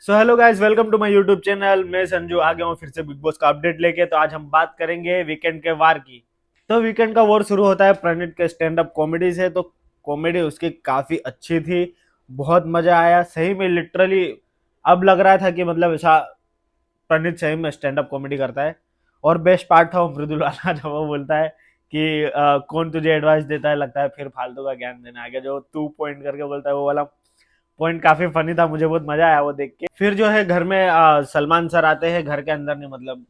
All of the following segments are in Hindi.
So hello guys, welcome to my YouTube channel. मैं संजू आ गया हूँ फिर से बिग बॉस का अपडेट लेके। तो आज हम बात करेंगे वीकेंड के वार की। तो वीकेंड का वॉर शुरू होता है प्रणीत के स्टैंड अप कॉमेडी से। तो कॉमेडी उसकी काफी अच्छी थी, बहुत मजा आया सही में। लिटरली अब लग रहा था कि मतलब ऐसा प्रणीत सही में स्टैंड अप कॉमेडी करता है। और बेस्ट पार्ट था वो मृदुल वाला जब वो बोलता है कि कौन तुझे एडवाइस देता है, लगता है फिर फालतू का ज्ञान देने आ गया, जो तू पॉइंट करके बोलता है वो वाला पॉइंट काफी फनी था। मुझे बहुत मजा आया वो देख के। फिर जो है घर में सलमान सर आते हैं, घर के अंदर नहीं मतलब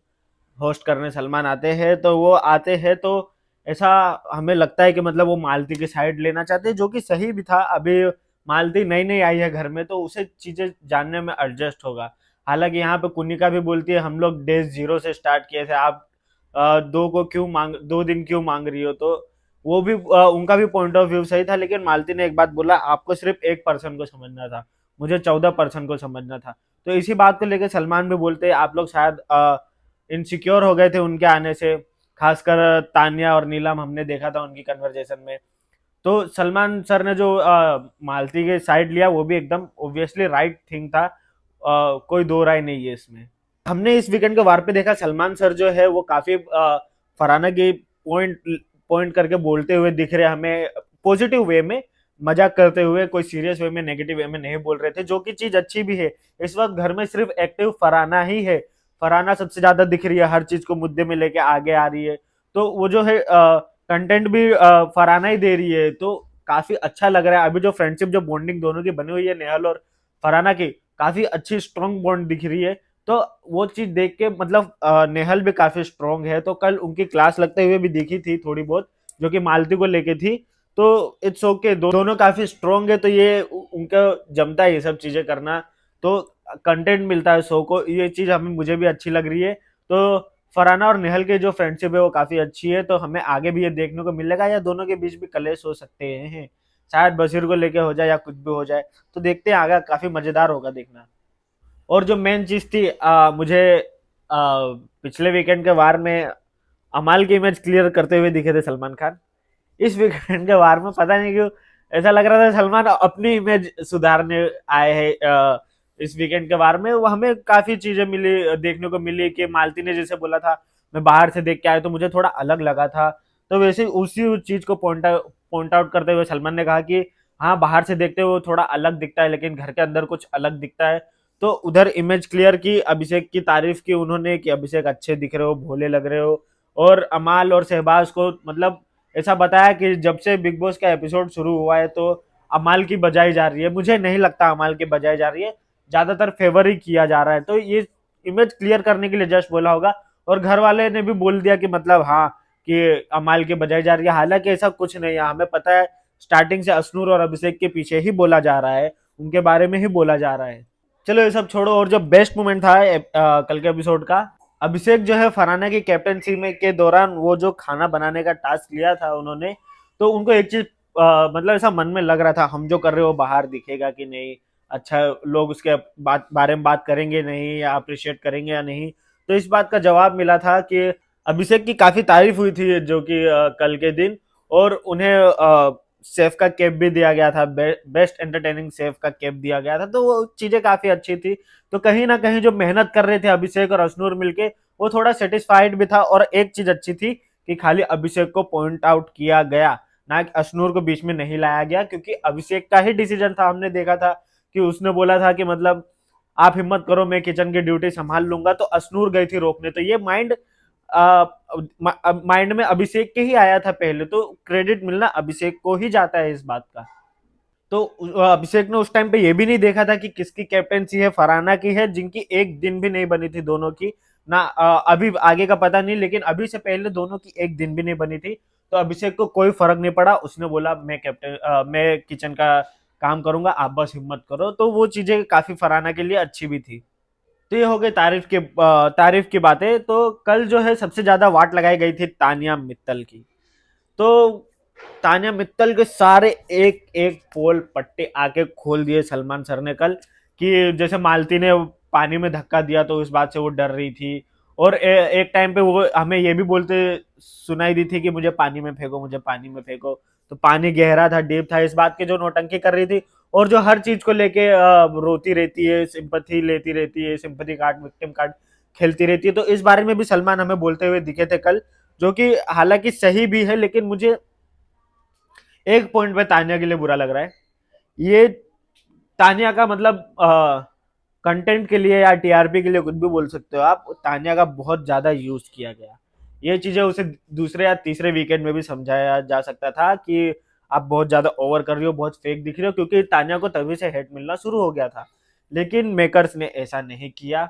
होस्ट करने सलमान आते हैं। तो वो आते हैं तो ऐसा हमें लगता है कि मतलब वो मालती की साइड लेना चाहते हैं, जो कि सही भी था। अभी मालती नई नई आई है घर में, तो उसे चीजें जानने में एडजस्ट होगा। हालांकि यहाँ पे कुनिका भी बोलती है हम लोग डे 0 से स्टार्ट किए थे, आप दो दिन क्यों मांग रही हो। तो वो भी उनका भी पॉइंट ऑफ व्यू सही था। लेकिन मालती ने एक बात बोला, आपको सिर्फ एक पर्सन को समझना था, मुझे 14 पर्सन को समझना था। तो इसी बात को लेकर सलमान भी बोलते हैं आप लोग शायद इनसिक्योर हो गए थे उनके आने से। खासकर तानिया और नीलम, हमने देखा था उनकी कन्वर्जेशन में। तो सलमान सर ने जो मालती के साइड लिया वो भी एकदम ऑब्वियसली राइट थिंग था। कोई दो राय नहीं है इसमें। हमने इस वीकेंड के वार पे देखा सलमान सर जो है वो काफी फरहाना की पॉइंट पॉइंट करके बोलते हुए दिख रहे हमें, पॉजिटिव वे में, मजाक करते हुए। कोई सीरियस वे में, नेगेटिव वे में नहीं बोल रहे थे, जो कि चीज अच्छी भी है। इस वक्त घर में सिर्फ एक्टिव फरहाना ही है। फरहाना सबसे ज्यादा दिख रही है, हर चीज को मुद्दे में लेके आगे आ रही है। तो वो जो है कंटेंट भी फरहाना ही दे रही है। तो काफी अच्छा लग रहा है। अभी जो फ्रेंडशिप, जो बॉन्डिंग दोनों की बनी हुई है, नेहल और फरहाना की, काफी अच्छी स्ट्रॉन्ग बॉन्ड दिख रही है। तो वो चीज देख के मतलब नेहल भी काफी स्ट्रॉन्ग है। तो कल उनकी क्लास लगते हुए भी दिखी थी थोड़ी बहुत, जो कि मालती को लेके थी। तो इट्स ओके, दोनों काफी स्ट्रॉन्ग है। तो ये उनका जमता है ये सब चीजें करना। तो कंटेंट मिलता है शो को, ये चीज हमें मुझे भी अच्छी लग रही है। तो फरहाना और नेहल की जो फ्रेंडशिप है वो काफी अच्छी है। तो हमें आगे भी ये देखने को मिलेगा, या दोनों के बीच भी कलेश हो सकते हैं, शायद बशीर को लेके हो जाए या कुछ भी हो जाए। तो देखते हैं आगे, काफी मजेदार होगा देखना। और जो मेन चीज थी, मुझे पिछले वीकेंड के वार में अमाल की इमेज क्लियर करते हुए दिखे थे सलमान खान। इस वीकेंड के वार में पता नहीं क्यों ऐसा लग रहा था सलमान अपनी इमेज सुधारने आए हैं। इस वीकेंड के वार में वो हमें काफी चीजें मिली, देखने को मिली कि मालती ने जैसे बोला था मैं बाहर से देख के आया तो मुझे थोड़ा अलग लगा था। तो वैसे उसी चीज को पॉइंट आउट करते हुए सलमान ने कहा कि हाँ, बाहर से देखते हुए थोड़ा अलग दिखता है, लेकिन घर के अंदर कुछ अलग दिखता है। तो उधर इमेज क्लियर की, अभिषेक की तारीफ की उन्होंने कि अभिषेक अच्छे दिख रहे हो, भोले लग रहे हो। और अमाल और शहबाज को मतलब ऐसा बताया कि जब से बिग बॉस का एपिसोड शुरू हुआ है तो अमाल की बजाई जा रही है। मुझे नहीं लगता अमाल की बजाई जा रही है, ज्यादातर फेवर ही किया जा रहा है। तो ये इमेज क्लियर करने के लिए जस्ट बोला होगा। और घर वाले ने भी बोल दिया कि मतलब हाँ, कि अमाल की बजाई जा रही है। हालांकि ऐसा कुछ नहीं है, हमें पता है स्टार्टिंग से अश्नूर और अभिषेक के पीछे ही बोला जा रहा है, उनके बारे में ही बोला जा रहा है। चलो ये सब छोड़ो। और जो बेस्ट मोमेंट था कल के एपिसोड का, अभिषेक जो है फरहाना की कैप्टनसी में के दौरान वो जो खाना बनाने का टास्क लिया था उन्होंने, तो उनको एक चीज मतलब ऐसा मन में लग रहा था हम जो कर रहे हो बाहर दिखेगा कि नहीं, अच्छा लोग उसके बारे में बात करेंगे नहीं, या अप्रिशिएट करेंगे या नहीं। तो इस बात का जवाब मिला था कि अभिषेक की काफी तारीफ हुई थी जो कि कल के दिन। और उन्हें सेफ का कैप भी दिया गया था, बेस्ट एंटरटेनिंग सेफ का कैप दिया गया था। तो वो चीजें काफी अच्छी थी। तो कहीं ना कहीं जो मेहनत कर रहे थे अभिषेक और अश्नूर मिलके, वो थोड़ा सेटिस्फाइड भी था। और एक चीज अच्छी थी कि खाली अभिषेक को पॉइंट आउट किया गया, ना कि अश्नूर को बीच में नहीं लाया गया, क्योंकि अभिषेक का ही डिसीजन था। हमने देखा था कि उसने बोला था कि मतलब आप हिम्मत करो, मैं किचन की ड्यूटी संभाल लूंगा। तो अश्नूर गई थी रोकने। तो ये माइंड में अभिषेक के ही आया था पहले। तो क्रेडिट मिलना अभिषेक को ही जाता है इस बात का। तो अभिषेक ने उस टाइम पे ये भी नहीं देखा था कि किसकी कैप्टेंसी है, फरहाना की है, जिनकी एक दिन भी नहीं बनी थी दोनों की ना। अभी आगे का पता नहीं, लेकिन अभी से पहले दोनों की एक दिन भी नहीं बनी थी। तो अभिषेक को कोई फर्क नहीं पड़ा, उसने बोला मैं किचन का काम करूंगा, आप बस हिम्मत करो। तो वो चीजें काफी फरहाना के लिए अच्छी भी थी। तो ये हो गई तारीफ की बातें। तो कल जो है सबसे ज्यादा वाट लगाई गई थी तानिया मित्तल की। तो तानिया मित्तल के सारे एक एक पोल पट्टे आके खोल दिए सलमान सर ने कल। कि जैसे मालती ने पानी में धक्का दिया तो इस बात से वो डर रही थी। और एक टाइम पे वो हमें ये भी बोलते सुनाई दी थी कि मुझे पानी में फेंको, मुझे पानी में फेंको। तो पानी गहरा था, डीप था, इस बात की जो नौटंकी कर रही थी और जो हर चीज को लेके रोती रहती है, सिंपैथी लेती रहती है, सिंपैथी कार्ड, विक्टिम कार्ड खेलती रहती है। तो इस बारे में भी सलमान हमें बोलते हुए दिखे थे कल, जो कि हालांकि सही भी है, लेकिन मुझे एक पॉइंट पे तान्या के लिए बुरा लग रहा है। ये तान्या का मतलब कंटेंट के लिए या टीआरपी के लिए कुछ भी बोल सकते हो आप, तान्या का बहुत ज्यादा यूज किया गया। ये चीजें उसे दूसरे या तीसरे वीकेंड में भी समझाया जा सकता था कि आप बहुत ज्यादा ओवर कर रही हो, बहुत फेक दिख रही हो, क्योंकि तान्या को तभी से हेट मिलना शुरू हो गया था। लेकिन मेकर्स ने ऐसा नहीं किया,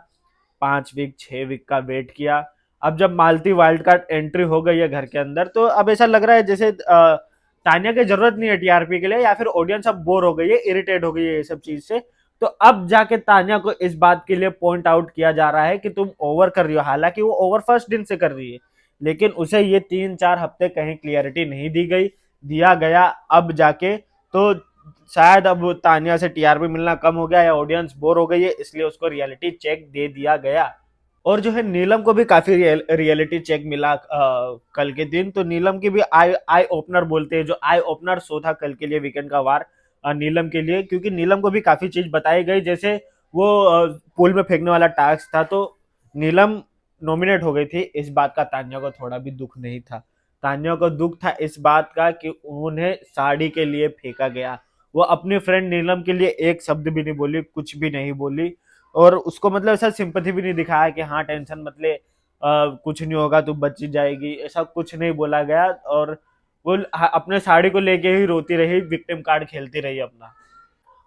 5 वीक 6 वीक का वेट किया। अब जब मालती वाइल्ड कार्ड एंट्री हो गई है घर के अंदर, तो अब ऐसा लग रहा है जैसे तान्या की जरूरत नहीं है टीआरपी के लिए, या फिर ऑडियंस अब बोर हो गई है, इरिटेट हो गई है ये सब चीज से। तो अब जाके तान्या को इस बात के लिए पॉइंट आउट किया जा रहा है कि तुम ओवर कर रही हो। हालांकि वो ओवर फर्स्ट दिन से कर रही है, लेकिन उसे ये 3-4 हफ्ते कहीं क्लियरिटी नहीं दी गई, दिया गया अब जाके। तो शायद अब तान्या से टीआरपी मिलना कम हो गया या ऑडियंस बोर हो गई है, इसलिए उसको रियलिटी चेक दे दिया गया। और जो है नीलम को भी काफी रियलिटी चेक मिला कल के दिन। तो नीलम की भी आई आई ओपनर बोलते हैं, जो आई ओपनर शो था कल के लिए, वीकेंड का वार नीलम के लिए, क्योंकि नीलम को भी काफी चीज बताई गई। जैसे वो पूल में फेंकने वाला टास्क था, तो नीलम नॉमिनेट हो गई थी। इस बात का तान्या को थोड़ा भी दुख नहीं था। तान्या को दुख था इस बात का कि उन्हें साड़ी के लिए फेंका गया। वो अपनी फ्रेंड नीलम के लिए एक शब्द भी नहीं बोली, कुछ भी नहीं बोली, और उसको मतलब ऐसा सिंपैथी भी नहीं दिखाया कि हाँ टेंशन मत ले, कुछ नहीं होगा, तू बच जाएगी, ऐसा कुछ नहीं बोला गया। और वो अपने साड़ी को लेके ही रोती रही, विक्टिम कार्ड खेलती रही अपना।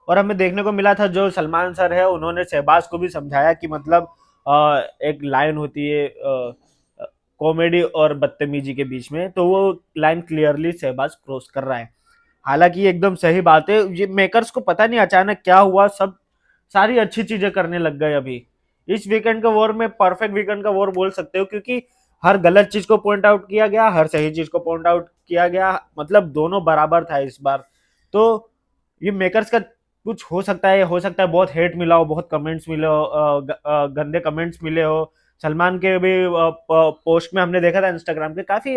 और हमें देखने को मिला था जो सलमान सर है, उन्होंने शहबाज को भी समझाया कि मतलब एक लाइन होती है कॉमेडी और बदतमीजी के बीच में, तो वो लाइन क्लियरली शहबाज क्रॉस कर रहा है। हालांकि ये एकदम सही बात है। ये मेकर्स को पता नहीं अचानक क्या हुआ, सब सारी अच्छी चीजें करने लग गए अभी। इस वीकेंड का वॉर में परफेक्ट वीकेंड का वॉर बोल सकते हो, क्योंकि हर गलत चीज को पॉइंट आउट किया गया, हर सही चीज को पॉइंट आउट किया गया, मतलब दोनों बराबर था इस बार। तो ये मेकर्स का कुछ हो सकता है बहुत हेट मिला हो, बहुत कमेंट्स मिले हो, गंदे कमेंट्स मिले हो। सलमान के भी पोस्ट में हमने देखा था इंस्टाग्राम पे, काफी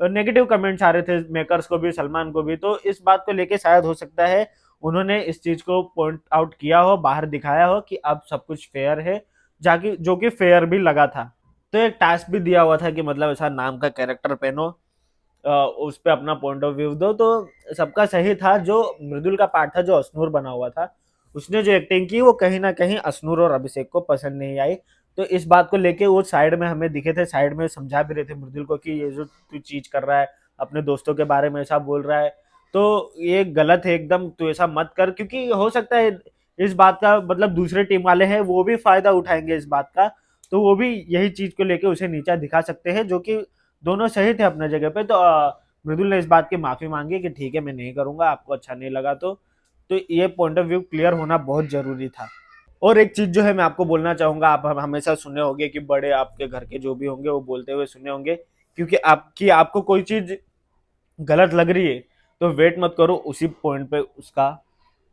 नेगेटिव कमेंट्स आ रहे थे मेकर्स को भी, सलमान को भी। तो इस बात को लेके शायद हो सकता है उन्होंने इस चीज को पॉइंट आउट किया हो, बाहर दिखाया हो कि अब सब कुछ फेयर है, जाकि जो कि फेयर भी लगा था। तो एक टास्क भी दिया हुआ था कि मतलब ऐसा नाम का कैरेक्टर पहनो, उस पर अपना पॉइंट ऑफ व्यू दो। तो सबका सही था। जो मृदुल का पार्ट था, जो अश्नूर बना हुआ था, उसने जो एक्टिंग की वो कहीं ना कहीं अश्नूर और अभिषेक को पसंद नहीं आई। तो इस बात को लेके वो साइड में हमें दिखे थे, साइड में समझा भी रहे थे मृदुल को कि ये जो तू चीज कर रहा है, अपने दोस्तों के बारे में ऐसा बोल रहा है, तो ये गलत है एकदम, तू ऐसा मत कर। क्योंकि हो सकता है इस बात का मतलब दूसरे टीम वाले हैं, वो भी फायदा उठाएंगे इस बात का, तो वो भी यही चीज को लेके उसे नीचा दिखा सकते हैं, जो कि दोनों सही थे अपने जगह पे। तो मृदुल ने इस बात की माफी मांगी कि ठीक है मैं नहीं करूंगा, आपको अच्छा नहीं लगा तो ये पॉइंट ऑफ व्यू क्लियर होना बहुत जरूरी था। और एक चीज जो है मैं आपको बोलना चाहूंगा, आप हमेशा सुने होंगे कि बड़े आपके घर के जो भी होंगे वो बोलते हुए सुने होंगे, क्योंकि आपको कोई चीज गलत लग रही है तो वेट मत करो, उसी पॉइंट पे उसका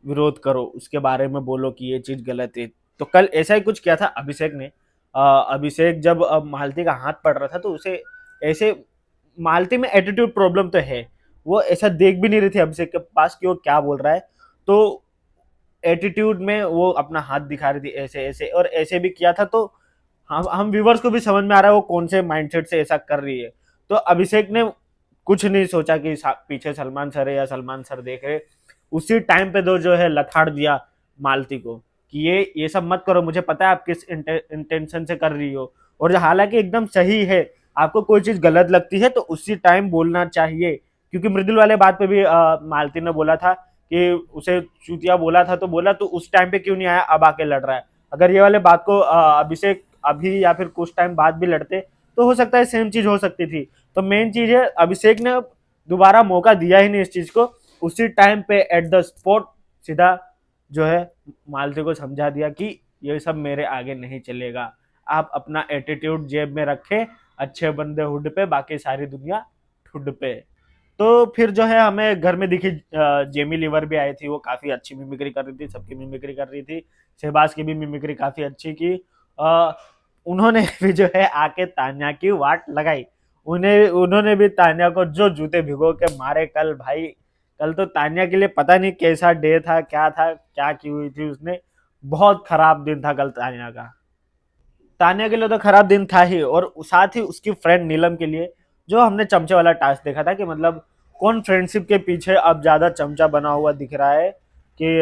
विरोध करो, उसके बारे में बोलो कि ये चीज गलत है। तो कल ऐसा ही कुछ किया था अभिषेक ने। अभिषेक जब मालती का हाथ पड़ रहा था, तो उसे ऐसे, मालती में एटीट्यूड प्रॉब्लम तो है, वो ऐसा देख भी नहीं रही थी अभिषेक के पास कि वो क्या बोल रहा है। तो एटीट्यूड में वो अपना हाथ दिखा रही थी ऐसे ऐसे, और ऐसे भी किया था। तो हम व्यूवर्स को भी समझ में आ रहा है वो कौन से माइंडसेट से ऐसा कर रही है। तो अभिषेक ने कुछ नहीं सोचा कि पीछे सलमान सर है या सलमान सर देख रहे, उसी टाइम पे दो जो है लथाड़ दिया मालती को कि ये सब मत करो, मुझे पता है आप किस इंटेंशन से कर रही हो। और हालांकि एकदम सही है, आपको कोई चीज गलत लगती है तो उसी टाइम बोलना चाहिए। क्योंकि मृदुल वाले बात पे भी मालती ने बोला था कि उसे चूतिया बोला था, तो बोला तो उस टाइम पे क्यों नहीं आया, अब आके लड़ रहा है। अगर ये वाले बात को अभिषेक अभी या फिर कुछ टाइम बाद भी लड़ते, तो हो सकता है सेम चीज हो सकती थी। तो मेन चीज है अभिषेक ने दोबारा मौका दिया ही नहीं इस चीज को, उसी टाइम पे एट द स्पॉट सीधा जो है मालती को समझा दिया कि ये सब मेरे आगे नहीं चलेगा, आप अपना एटीट्यूड जेब में रखे, अच्छे बंदे हुड पे, बाकी सारी दुनिया ठुड पे। तो फिर जो है हमें घर में दिखी जेमी लीवर भी आई थी, वो काफी अच्छी मिमिक्री कर रही थी, सबकी मिमिक्री कर रही थी। शहबाज की भी मिमिक्री काफी अच्छी की। उन्होंने भी जो है आके तान्या की वाट लगाई, उन्हें उन्होंने भी तान्या को जो जूते भिगो के मारे कल भाई। कल तो तान्या के लिए पता नहीं कैसा डे था, क्या की हुई थी उसने। बहुत खराब दिन था कल तान्या का। तान्या के लिए तो खराब दिन था ही, और साथ ही उसकी फ्रेंड नीलम के लिए, जो हमने चमचे वाला टास्क देखा था कि मतलब कौन फ्रेंडशिप के पीछे अब ज्यादा चमचा बना हुआ दिख रहा है, कि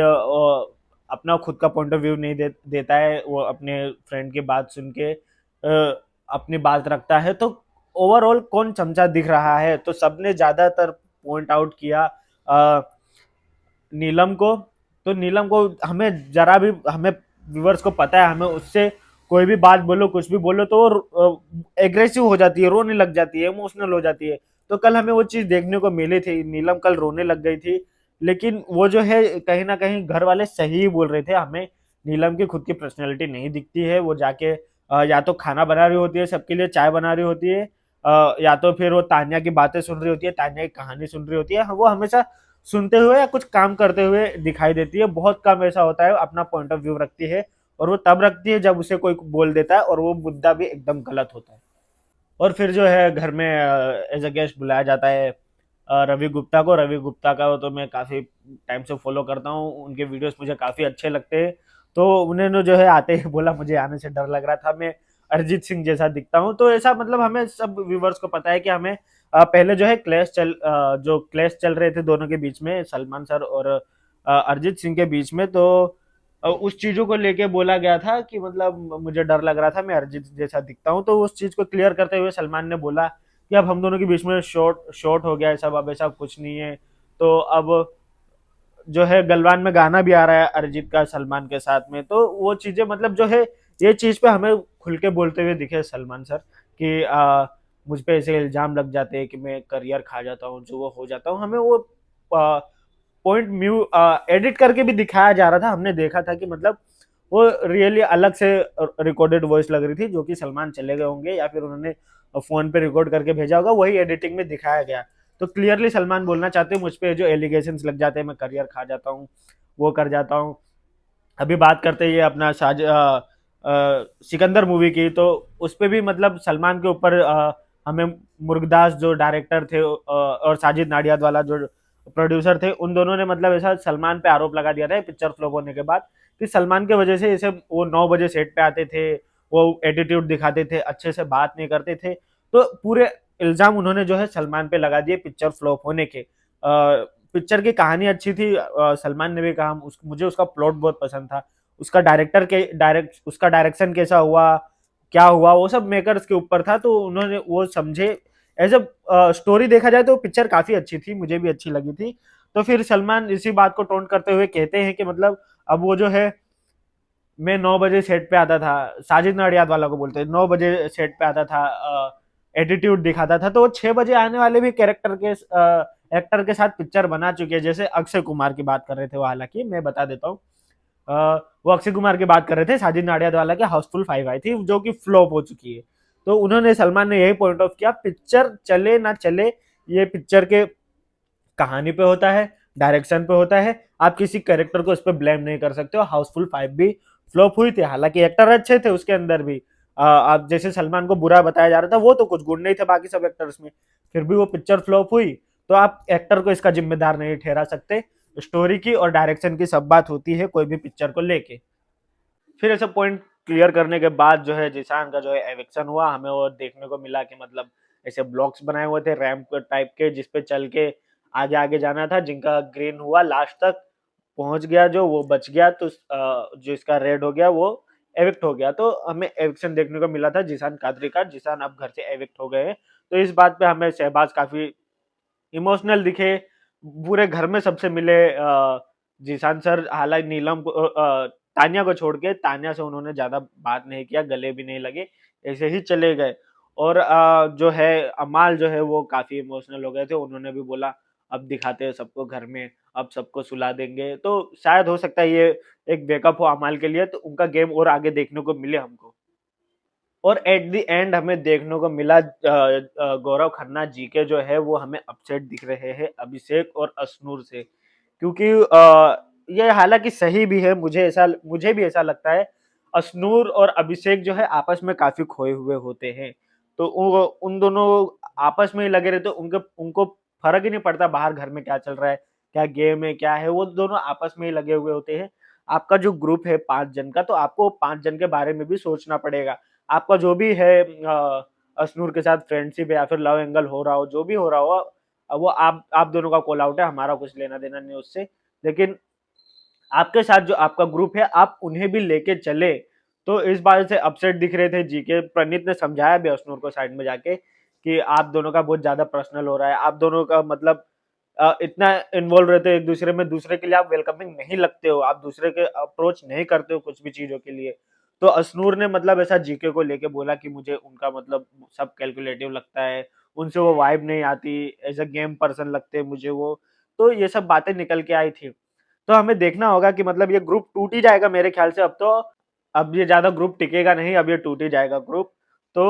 अपना खुद का पॉइंट ऑफ व्यू नहीं देता है, वो अपने फ्रेंड की बात सुन के अपनी बात रखता है। तो ओवरऑल कौन चमचा दिख रहा है, तो सबने ज्यादातर पॉइंट आउट किया नीलम को। तो नीलम को हमें जरा भी, हमें व्यूवर्स को पता है, हमें उससे कोई भी बात बोलो, कुछ भी बोलो, तो वो एग्रेसिव हो जाती है, रोने लग जाती है, इमोशनल हो जाती है। तो कल हमें वो चीज देखने को मिली थी, नीलम कल रोने लग गई थी। लेकिन वो जो है कहीं ना कहीं घर वाले सही बोल रहे थे, हमें नीलम की खुद की पर्सनैलिटी नहीं दिखती है। वो जाके या तो खाना बना रही होती है, सबके लिए चाय बना रही होती है, या तो फिर वो तान्या की बातें सुन रही होती है, तान्या की कहानी सुन रही होती है। वो हमेशा सुनते हुए या कुछ काम करते हुए दिखाई देती है। बहुत कम ऐसा होता है अपना पॉइंट ऑफ व्यू रखती है, और वो तब रखती है जब उसे कोई बोल देता है और वो मुद्दा भी एकदम गलत होता है। और फिर जो है घर में एज अ गेस्ट बुलाया जाता है रवि गुप्ता को। रवि गुप्ता का तो मैं काफ़ी टाइम से फॉलो करता हूँ, उनके वीडियोस मुझे काफ़ी अच्छे लगते हैं। तो उन्होंने जो है आते ही बोला मुझे आने से डर लग रहा था, मैं अरिजीत सिंह जैसा दिखता हूँ। तो ऐसा मतलब हमें सब व्यूवर्स को पता है कि हमें पहले जो है जो क्लैश चल रहे थे दोनों के बीच में, सलमान सर और अरिजीत सिंह के बीच में। तो उस चीजों को लेके बोला गया था कि मतलब मुझे डर लग रहा था, मैं अरिजीत जैसा दिखता हूँ। तो उस चीज को क्लियर करते हुए सलमान ने बोला कि अब हम दोनों के बीच में शॉर्ट शॉर्ट हो गया है सब, अब ऐसा कुछ नहीं है। तो अब जो है गलवान में गाना भी आ रहा है अरिजीत का सलमान के साथ में। तो वो चीजें मतलब जो है, ये चीज पे हमें खुल के बोलते हुए दिखे सलमान सर कि मुझ पे ऐसे इल्जाम लग जाते हैं कि मैं करियर खा जाता हूँ, जो वो हो जाता हूँ। हमें वो पॉइंट म्यू एडिट करके भी दिखाया जा रहा था, हमने देखा था कि मतलब वो रियली अलग से रिकॉर्डेड वॉइस लग रही थी, जो कि सलमान चले गए होंगे या फिर उन्होंने फोन पे रिकॉर्ड करके भेजा होगा, वही एडिटिंग में दिखाया गया। तो क्लियरली सलमान बोलना चाहते हैं मुझ पे जो एलिगेशन लग जाते हैं, मैं करियर खा जाता हूँ, वो कर जाता हूँ। अभी बात करते हैं ये अपना सिकंदर मूवी की, तो उस पर भी मतलब सलमान के ऊपर हमें मुर्गदास जो डायरेक्टर थे और साजिद नाडियाद वाला जो प्रोड्यूसर थे, उन दोनों ने मतलब ऐसा सलमान पे आरोप लगा दिया था पिक्चर फ्लॉप होने के बाद, कि सलमान की वजह से, जैसे वो 9 बजे सेट पे आते थे, वो एटीट्यूड दिखाते थे, अच्छे से बात नहीं करते थे। तो पूरे इल्जाम उन्होंने जो है सलमान पे लगा दिए पिक्चर फ्लॉप होने के। पिक्चर की कहानी अच्छी थी, सलमान ने भी कहा मुझे उसका प्लॉट बहुत पसंद था, उसका डायरेक्शन कैसा हुआ, क्या हुआ, वो सब मेकर्स के ऊपर था। तो उन्होंने वो समझे, एज अ स्टोरी देखा जाए तो पिक्चर काफी अच्छी थी, मुझे भी अच्छी लगी थी। तो फिर सलमान इसी बात को टोन करते हुए कहते हैं कि मतलब अब वो जो है, मैं 9 बजे सेट पे आता था, साजिद नाडियाद वाला को बोलते हैं, 9 बजे सेट पे आता था, एटीट्यूड दिखाता था। तो वो 6 बजे आने वाले भी एक्टर के साथ पिक्चर बना चुके हैं, जैसे अक्षय कुमार की बात कर रहे थे वो, हालांकि मैं बता देता हूँ, वो अक्षय कुमार की बात कर रहे थे, साजिद नाडियाद वाला की हाउसफुल 5 आई थी जो कि फ्लॉप हो चुकी है। तो उन्होंने, सलमान ने यही पॉइंट ऑफ किया, पिक्चर चले ना चले ये पिक्चर के कहानी पे होता है, डायरेक्शन पे होता है, आप किसी कैरेक्टर को इस पे ब्लेम नहीं कर सकते हो। हाउसफुल 5 भी फ्लॉप हुई थी, हालांकि एक्टर अच्छे थे उसके अंदर भी, आप जैसे सलमान को बुरा बताया जा रहा था, वो तो कुछ गुण नहीं थे बाकी सब एक्टर्स में, फिर भी वो पिक्चर फ्लॉप हुई। तो आप एक्टर को इसका जिम्मेदार नहीं ठहरा सकते, स्टोरी की और डायरेक्शन की सब बात होती है कोई भी पिक्चर को लेके। फिर ऐसा पॉइंट क्लियर करने के बाद जो है जिशान का जो है एविक्शन हुआ, हमें वो देखने को मिला कि मतलब ऐसे ब्लॉक्स बनाए हुए थे रैंप टाइप के, जिसपे चल के आगे आगे जाना था, जिनका ग्रीन हुआ लास्ट तक पहुंच गया, जो वो बच गया, तो जो इसका रेड हो गया वो एविक्ट हो गया। तो हमें एविक्शन देखने को मिला था जिशान कादरी का, जिशान अब घर से एविक्ट हो गए हैं। तो इस बात पे हमें शहबाज काफी इमोशनल दिखे, पूरे घर में सबसे मिले जीशान सर। हालांकि नीलम को तान्या को छोड़ के, तान्या से उन्होंने ज्यादा बात नहीं किया, गले भी नहीं लगे, ऐसे ही चले गए। और जो है अमाल जो है वो काफी इमोशनल हो गए थे, उन्होंने भी बोला अब दिखाते हैं सबको घर में, अब सबको सुला देंगे। तो शायद हो सकता है ये एक वेकअप हो अमाल के लिए, तो उनका गेम और आगे देखने को मिले हमको। और एट द एंड हमें देखने को मिला गौरव खन्ना जी के जो है वो हमें अपसेट दिख रहे हैं अभिषेक और अश्नूर से, क्योंकि ये हालांकि सही भी है, मुझे भी ऐसा लगता है, अश्नूर और अभिषेक जो है आपस में काफी खोए हुए होते हैं। तो उन दोनों आपस में ही लगे रहते, उनको फर्क ही नहीं पड़ता बाहर घर में क्या चल रहा है, क्या गेम है, क्या है, वो दोनों आपस में ही लगे हुए होते हैं। आपका जो ग्रुप है 5 जन का, तो आपको 5 जन के बारे में भी सोचना पड़ेगा। आपका जो भी है अशनूर के साथ फ्रेंडशिप है या फिर लव एंगल हो रहा हो, जो भी हो रहा हो, वो आप दोनों का कॉल आउट है, हमारा कुछ लेना देना नहीं उससे। लेकिन आपके साथ जो आपका ग्रुप है, आप उन्हें भी लेके चले। तो इस बात से अपसेट दिख रहे थे जीके। प्रणीत ने समझाया भी अशनूर को साइड में जाके कि आप दोनों का बहुत ज्यादा पर्सनल हो रहा है, आप दोनों का मतलब इतना इन्वॉल्व रहते हो एक दूसरे में, दूसरे के लिए आप वेलकमिंग नहीं लगते हो, आप दूसरे के अप्रोच नहीं करते हो कुछ भी चीजों के लिए। तो अशनूर ने मतलब ऐसा जीके को लेके बोला कि मुझे उनका मतलब सब कैलकुलेटिव लगता है, उनसे वो वाइब नहीं आती, एज अ गेम पर्सन लगते हैं मुझे वो। तो ये सब बातें निकल के आई थी। तो हमें देखना होगा कि मतलब ये ग्रुप टूट ही जाएगा मेरे ख्याल से अब तो। अब ये ज्यादा ग्रुप टिकेगा नहीं, अब ये टूट ही जाएगा ग्रुप। तो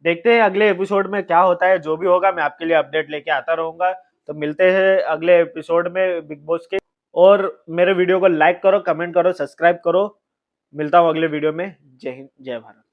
देखते हैं अगले एपिसोड में क्या होता है, जो भी होगा मैं आपके लिए अपडेट लेके आता रहूंगा। तो मिलते हैं अगले एपिसोड में बिग बॉस के। और मेरे वीडियो को लाइक करो, कमेंट करो, सब्सक्राइब करो। मिलता हूँ अगले वीडियो में। जय हिंद, जय भारत।